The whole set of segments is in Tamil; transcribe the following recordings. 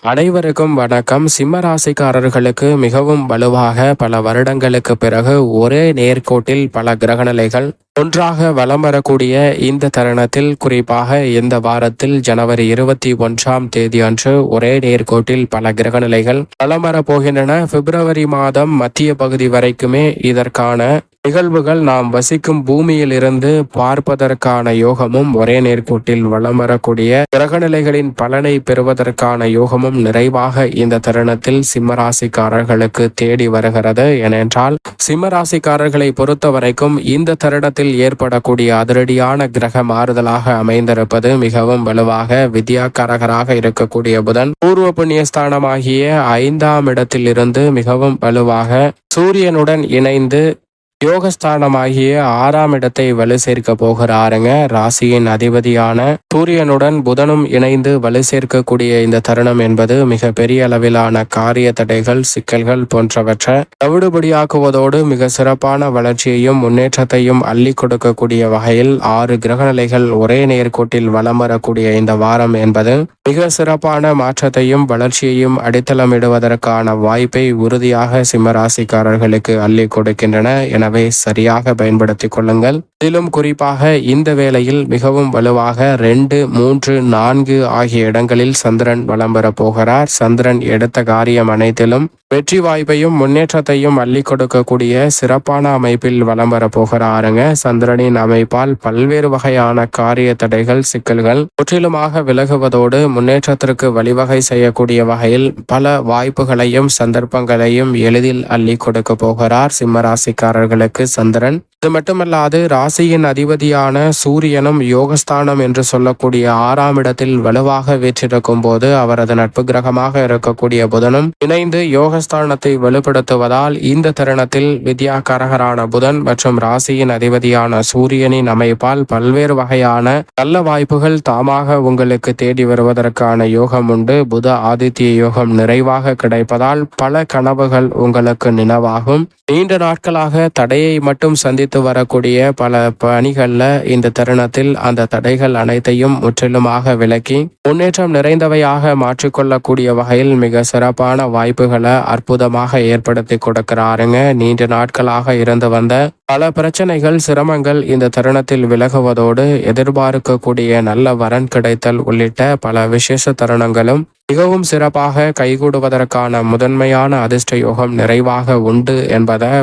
அனைவருக்கும் வணக்கம். சிம்ம ராசிக்காரர்களுக்கு மிகவும் வலுவாக பல வருடங்களுக்கு பிறகு ஒரே நேர்கோட்டில் பல கிரகநிலைகள் ஒன்றாக வலம் வரக்கூடிய இந்த தருணத்தில், குறிப்பாக இந்த வாரத்தில் ஜனவரி 21 அன்று ஒரே நேர்கோட்டில் பல கிரகநிலைகள் வலம் வரப்போகின்றன. பிப்ரவரி மாதம் மத்திய பகுதி வரைக்குமே இதற்கான நிகழ்வுகள் நாம் வசிக்கும் பூமியில் இருந்து பார்ப்பதற்கான யோகமும், ஒரே நேர்கோட்டில் வலம் வரக்கூடிய கிரகநிலைகளின் பலனை பெறுவதற்கான யோகமும் நிறைவாக இந்த தருணத்தில் சிம்மராசிக்காரர்களுக்கு தேடி வருகிறது. ஏனென்றால் சிம்மராசிக்காரர்களை பொறுத்த வரைக்கும் இந்த தருணத்தில் ஏற்படக்கூடிய அதிரடியான கிரக மாறுதலாக அமைந்திருப்பது மிகவும் வலுவாக வித்யாக்காரகராக இருக்கக்கூடிய புதன் பூர்வ புண்ணியஸ்தானமாகிய 5ஆம் இடத்தில் இருந்து மிகவும் வலுவாக சூரியனுடன் இணைந்து யோகஸ்தானமாகிய 6ஆம் இடத்தை வலு சேர்க்க போகிறாருங்க. ராசியின் அதிபதியான சூரியனுடன் புதனும் இணைந்து வலு சேர்க்கக்கூடிய இந்த தருணம் என்பது மிக பெரிய அளவிலான காரிய தடைகள், சிக்கல்கள் போன்றவற்றை தவிடுபடியாக்குவதோடு மிக சிறப்பான வளர்ச்சியையும் முன்னேற்றத்தையும் அள்ளி கொடுக்கக்கூடிய வகையில் 6 கிரகநிலைகள் ஒரே நேர்கோட்டில் வலம் வரக்கூடிய இந்த வாரம் என்பது மிக சிறப்பான மாற்றத்தையும் வளர்ச்சியையும் அடித்தளமிடுவதற்கான வாய்ப்பை உறுதியாக சிம்மராசிக்காரர்களுக்கு அள்ளி கொடுக்கின்றன. எனவே சரியாக பயன்படுத்திக் கொள்ளுங்கள். இதிலும் குறிப்பாக இந்த வேளையில் மிகவும் வலுவாக 2, 3, 4 ஆகிய இடங்களில் சந்திரன் வலம் பெறப் போகிறார். சந்திரன் எடுத்த காரியம் அனைத்திலும் வெற்றி வாய்ப்பையும் முன்னேற்றத்தையும் அள்ளி கொடுக்கக்கூடிய சிறப்பான அமைப்பில் வலம் வரப்போகிறாருங்க. சந்திரனின் அமைப்பால் பல்வேறு வகையான காரிய தடைகள், சிக்கல்கள் முற்றிலுமாக விலகுவதோடு முன்னேற்றத்திற்கு வழிவகை செய்யக்கூடிய வகையில் பல வாய்ப்புகளையும் சந்தர்ப்பங்களையும் எளிதில் அள்ளி கொடுக்க போகிறார் சிம்மராசிக்காரர்களுக்கு சந்திரன். இது மட்டுமல்லாது ராசியின் அதிபதியான சூரியனும் யோகஸ்தானம் என்று சொல்லக்கூடிய 6ஆம் இடத்தில் வலுவாக வீற்றிருக்கும் போது அவரது நட்பு கிரகமாக இருக்கக்கூடிய புதனும் இணைந்து யோகஸ்தானத்தை வலுப்படுத்துவதால் இந்த தருணத்தில் வித்யாகாரகரான புதன் மற்றும் ராசியின் அதிபதியான சூரியனின் அமைப்பால் பல்வேறு வகையான நல்ல வாய்ப்புகள் தாமாக உங்களுக்கு தேடி வருவதற்கான யோகம் உண்டு. புத ஆதித்ய யோகம் நிறைவாக கிடைப்பதால் பல கனவுகள் உங்களுக்கு நினைவாகும். நீண்ட நாட்களாக தடையை மட்டும் சந்தித்து வரக்கூடிய பல பணிகள்ல இந்த தருணத்தில் அந்த தடைகள் அனைத்தையும் முற்றிலுமாக விலக்கி முன்னேற்றம் நிறைந்தவையாக மாற்றிக்கொள்ளக்கூடிய வகையில் மிக சிறப்பான வாய்ப்புகளை அற்புதமாக ஏற்படுத்தி கொடுக்கிறாருங்க. நீண்ட நாட்களாக இருந்து வந்த பல பிரச்சனைகள், சிரமங்கள் இந்த தருணத்தில் விலகுவதோடு எதிர்பார்க்கக்கூடிய நல்ல வரன் கிடைத்தல் உள்ளிட்ட பல விசேஷ தருணங்களும் மிகவும் சிறப்பாக கைகூடுவதற்கான முதன்மையான அதிர்ஷ்ட யோகம் நிறைவாக உண்டு என்பதை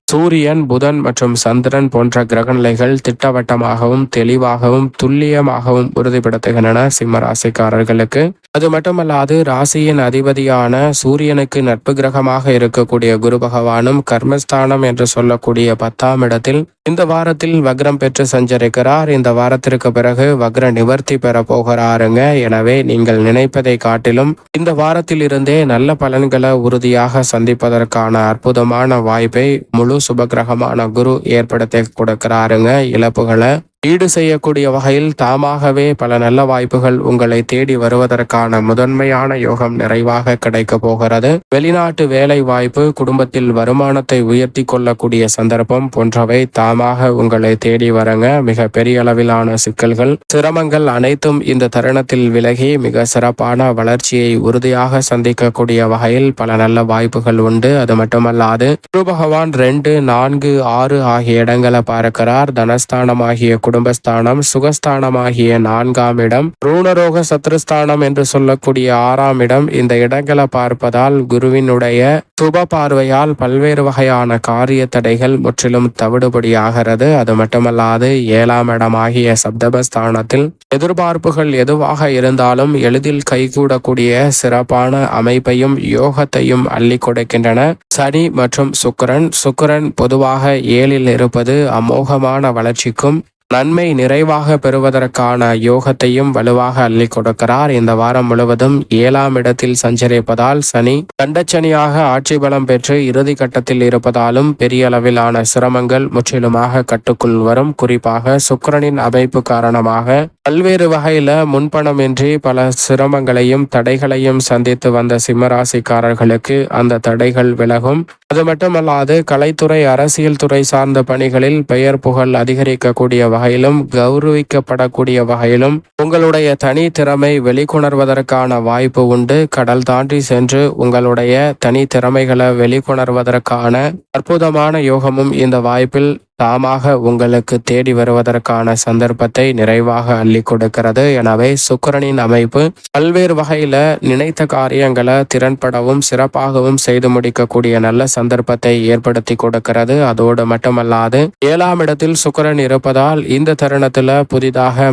சூரியன், புதன் மற்றும் சந்திரன் போன்ற கிரகநிலைகள் திட்டவட்டமாகவும் தெளிவாகவும் துல்லியமாகவும் உறுதிப்படுத்துகின்றன சிம்மராசிக்காரர்களுக்கு. அது மட்டுமல்லாது ராசியின் அதிபதியான சூரியனுக்கு நட்பு கிரகமாக இருக்கக்கூடிய குரு பகவானும் கர்மஸ்தானம் என்று சொல்லக்கூடிய 10ஆம் இடத்தில் இந்த வாரத்தில் வக்ரம் பெற்று சஞ்சரிக்கிறார். இந்த வாரத்திற்கு பிறகு வக்ர நிவர்த்தி பெற போகிறாருங்க. எனவே நீங்கள் நினைப்பதை காட்டிலும் இந்த வாரத்தில் இருந்தே நல்ல பலன்களை உறுதியாக சந்திப்பதற்கான அற்புதமான வாய்ப்பை முழு சுபகிரகமான குரு ஏற்படுத்தி கொடுக்கிறாருங்க. இழப்புகளை ஈடு செய்யக்கூடிய வகையில் தாமாகவே பல நல்ல வாய்ப்புகள் உங்களை தேடி வருவதற்கான முதன்மையான யோகம் நிறைவாக கிடைக்க போகிறது. வெளிநாட்டு வேலை வாய்ப்பு, குடும்பத்தில் வருமானத்தை உயர்த்தி கொள்ளக்கூடிய சந்தர்ப்பம் போன்றவை தாமாக உங்களை தேடி வரங்க. மிக பெரிய அளவிலான சிக்கல்கள், சிரமங்கள் அனைத்தும் இந்த தருணத்தில் விலகி மிக சிறப்பான வளர்ச்சியை உறுதியாக சந்திக்கக்கூடிய வகையில் பல நல்ல வாய்ப்புகள் உண்டு. அது மட்டுமல்லாது குரு பகவான் 2, 4, 6 ஆகிய இடங்களை பார்க்கிறார். தனஸ்தானமாகிய குடும்பஸ்தானம், சுகஸ்தானமாகிய 4ஆம் இடம், ரூணரோக சத்ருஸ்தானம் என்று சொல்லக்கூடிய 6ஆம் இடம், இந்த இடங்களை பார்ப்பதால் குருவினுடைய சுப பார்வையால் பல்வேறு வகையான காரிய தடைகள் முற்றிலும் தவிடுபடியாகிறது. அது மட்டுமல்லாது 7ஆம் இடமாகிய சப்தமஸ்தானத்தில் எதிர்பார்ப்புகள் எதுவாக இருந்தாலும் எளிதில் கைகூடக்கூடிய சிறப்பான அமைப்பையும் யோகத்தையும் அள்ளி கொடுக்கின்றன சனி மற்றும் சுக்கிரன் பொதுவாக 7ல் இருப்பது அமோகமான வளர்ச்சிக்கும் நன்மை நிறைவாக பெறுவதற்கான யோகத்தையும் வலுவாக அள்ளி கொடுக்கிறார். இந்த வாரம் முழுவதும் 7ஆம் இடத்தில் சஞ்சரிப்பதால் சனி கண்டச்சனியாக ஆட்சி பலம் பெற்று இறுதி கட்டத்தில் இருப்பதாலும் பெரிய அளவிலான சிரமங்கள் முற்றிலுமாக கட்டுக்குள் வரும். குறிப்பாக சுக்கிரனின் அமைப்பு காரணமாக பல்வேறு வகையில முன்பணமின்றி பல சிரமங்களையும் தடைகளையும் சந்தித்து வந்த சிம்மராசிக்காரர்களுக்கு அந்த தடைகள் விலகும். அது மட்டுமல்லாது கலைத்துறை, அரசியல் துறை சார்ந்த பணிகளில் பெயர் புகழ் அதிகரிக்கக்கூடிய வகையிலும், கௌரவிக்கப்படக்கூடிய வகையிலும் உங்களுடைய தனி திறமை வெளிக்கொணர்வதற்கான வாய்ப்பு உண்டு. கடல் தாண்டி சென்று உங்களுடைய தனி திறமைகளை வெளிக்கொணர்வதற்கான அற்புதமான யோகமும் இந்த வாய்ப்பில் தாமாக உங்களுக்கு தேடி வருவதற்கான சந்தர்ப்பத்தை நிறைவாக அள்ளி கொடுக்கிறது. எனவே சுக்கிரனின் அமைப்பு பல்வேறு வகையில நினைத்த காரியங்களை திறன்படவும் சிறப்பாகவும் செய்து முடிக்கக்கூடிய நல்ல சந்தர்ப்பத்தை ஏற்படுத்தி கொடுக்கிறது. அதோடு மட்டுமல்லாது 7ஆம் இடத்தில் சுக்கிரன் இருப்பதால் இந்த தருணத்துல புதிதாக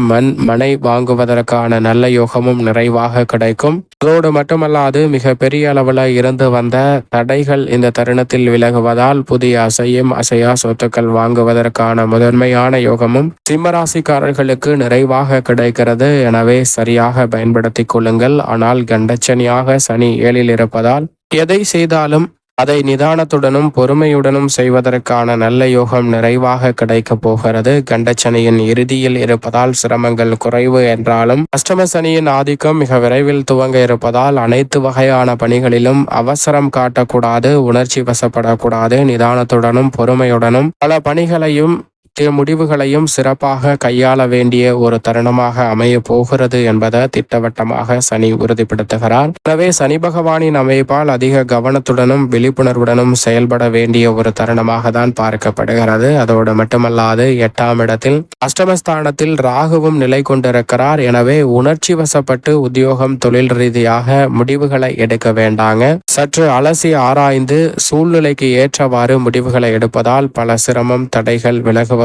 மனை வாங்குவதற்கான நல்ல யோகமும் நிறைவாக கிடைக்கும். அதோடு மட்டுமல்லாது மிக பெரிய அளவுல இருந்து வந்த தடைகள் இந்த தருணத்தில் விலகுவதால் புதிய அசையா சொத்துக்கள் வாங்குவதற்கான முதன்மையான யோகமும் சிம்மராசிக்காரர்களுக்கு நிறைவாக கிடைக்கிறது. எனவே சரியாக பயன்படுத்திக் கொள்ளுங்கள். ஆனால் கண்டச்சனியாக சனி 7ல் இருப்பதால் எதை செய்தாலும் அதை நிதானத்துடனும் பொறுமையுடனும் செய்வதற்கான நல்ல யோகம் நிறைவாக கிடைக்க போகிறது. கண்டச்சனியின் இறுதியில் இருப்பதால் சிரமங்கள் குறைவு என்றாலும் அஷ்டம சனியின் ஆதிக்கம் மிக விரைவில் துவங்க இருப்பதால் அனைத்து வகையான பணிகளிலும் அவசரம் காட்டக்கூடாது, உணர்ச்சி வசப்படக்கூடாது. நிதானத்துடனும் பொறுமையுடனும் பல பணிகளையும் முடிவுகளையும் சிறப்பாக கையாள வேண்டிய ஒரு தருணமாக அமைய போகிறது என்பதை திட்டவட்டமாக சனி உறுதிப்படுத்துகிறார். எனவே சனி பகவானின் அமைப்பால் அதிக கவனத்துடனும் விழிப்புணர்வுடனும் செயல்பட வேண்டிய ஒரு தருணமாக தான் பார்க்கப்படுகிறது. அதோடு மட்டுமல்லாது 8ஆம் இடத்தில் அஷ்டமஸ்தானத்தில் ராகுவும் நிலை கொண்டிருக்கிறார். எனவே உணர்ச்சி வசப்பட்டு உத்தியோகம் தொழில் ரீதியாக முடிவுகளை எடுக்க வேண்டாங்க. சற்று அலசி ஆராய்ந்து சூழ்நிலைக்கு ஏற்றவாறு முடிவுகளை எடுப்பதால் பல சிரமம் தடைகள் விலகுவதோடு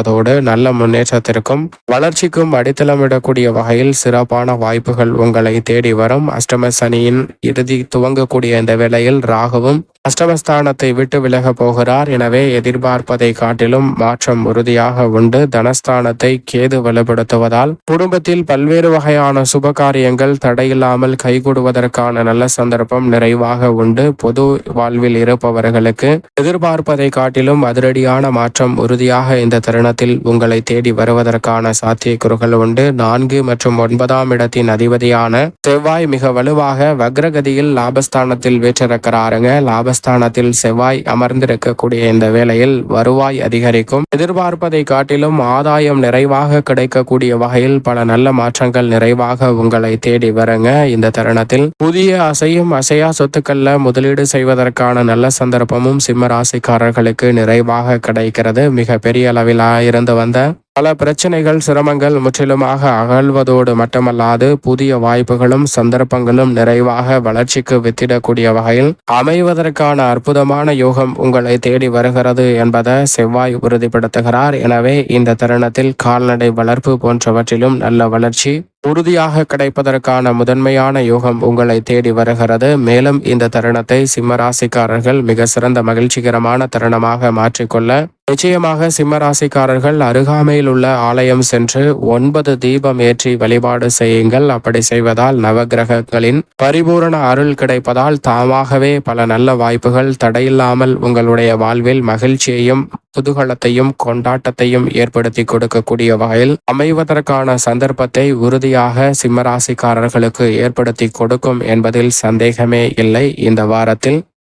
நல்ல முன்னேற்றத்திற்கும் வளர்ச்சிக்கும் அடித்தளமிடக்கூடிய வகையில் சிறப்பான வாய்ப்புகள் உங்களை தேடி வரும். அஷ்டம சனியின் இறுதி துவங்கக்கூடிய இந்த வேளையில் ராகுவும் அஷ்டமஸ்தானத்தை விட்டு விலக போகிறார். எனவே எதிர்பார்ப்பதை காட்டிலும் மாற்றம் உறுதியாக உண்டு. தனஸ்தானத்தை கேது வலுப்படுத்துவதால் குடும்பத்தில் பல்வேறு வகையான சுப காரியங்கள் தடையில்லாமல் கைகூடுவதற்கான நல்ல சந்தர்ப்பம் நிறைவாக உண்டு. பொது வாழ்வில் இருப்பவர்களுக்கு எதிர்பார்ப்பதை காட்டிலும் அதிரடியான மாற்றம் உறுதியாக இந்த தருணத்தில் உங்களை தேடி வருவதற்கான சாத்தியக்கூறுகள் உண்டு. 4 மற்றும் 9ஆம் இடத்தின் அதிபதியான செவ்வாய் மிக வலுவாக வக்ரகதியில் லாபஸ்தானத்தில் வீற்றிருக்கிறாருங்க. லாபஸ்தானத்தில் செவ்வாய் அமர்ந்திருக்கக்கூடிய இந்த வேளையில் வருவாய் அதிகரிக்கும். எதிர்பார்ப்பதை காட்டிலும் ஆதாயம் நிறைவாக கிடைக்கக்கூடிய வகையில் பல நல்ல மாற்றங்கள் நிறைவாக உங்களை தேடி வருங்க. இந்த தருணத்தில் புதிய அசையா சொத்துக்கள்ல முதலீடு செய்வதற்கான நல்ல சந்தர்ப்பமும் சிம்ம ராசிக்காரர்களுக்கு நிறைவாக கிடைக்கிறது. மிக பெரிய அளவில் இருந்து வந்த பல பிரச்சனைகள் சிரமங்கள் முற்றிலுமாக அகழ்வதோடு மட்டுமல்லாது புதிய வாய்ப்புகளும் சந்தர்ப்பங்களும் நிறைவாக வளர்ச்சிக்கு வித்திடக்கூடிய வகையில் அமைவதற்கான அற்புதமான யோகம் உங்களை தேடி வருகிறது என்பதை செவ்வாய் உறுதிப்படுத்துகிறார். எனவே இந்த தருணத்தில் கால்நடை வளர்ப்பு போன்றவற்றிலும் நல்ல வளர்ச்சி உறுதியாக கிடைப்பதற்கான முதன்மையான யோகம் உங்களை தேடி வருகிறது. மேலும் இந்த தருணத்தை சிம்மராசிக்காரர்கள் மிக சிறந்த மகிழ்ச்சிகரமான தருணமாக மாற்றிக்கொள்ள நிச்சயமாக சிம்மராசிக்காரர்கள் அருகாமையில் உள்ள ஆலயம் சென்று 9 தீபம் ஏற்றி வழிபாடு செய்யுங்கள். அப்படி செய்வதால் நவகிரகங்களின் பரிபூரண அருள் கிடைப்பதால் தாமாகவே பல நல்ல வாய்ப்புகள் தடையில்லாமல் உங்களுடைய வாழ்வில் மகிழ்ச்சியையும் குதூகலத்தையும் கொண்டாட்டத்தையும் ஏற்படுத்தி கொடுக்கக்கூடிய வகையில் அமைவதற்கான சந்தர்ப்பத்தை உறுதியாக சிம்மராசிக்காரர்களுக்கு ஏற்படுத்தி கொடுக்கும் என்பதில் சந்தேகமே இல்லை. இந்த வாரத்தில்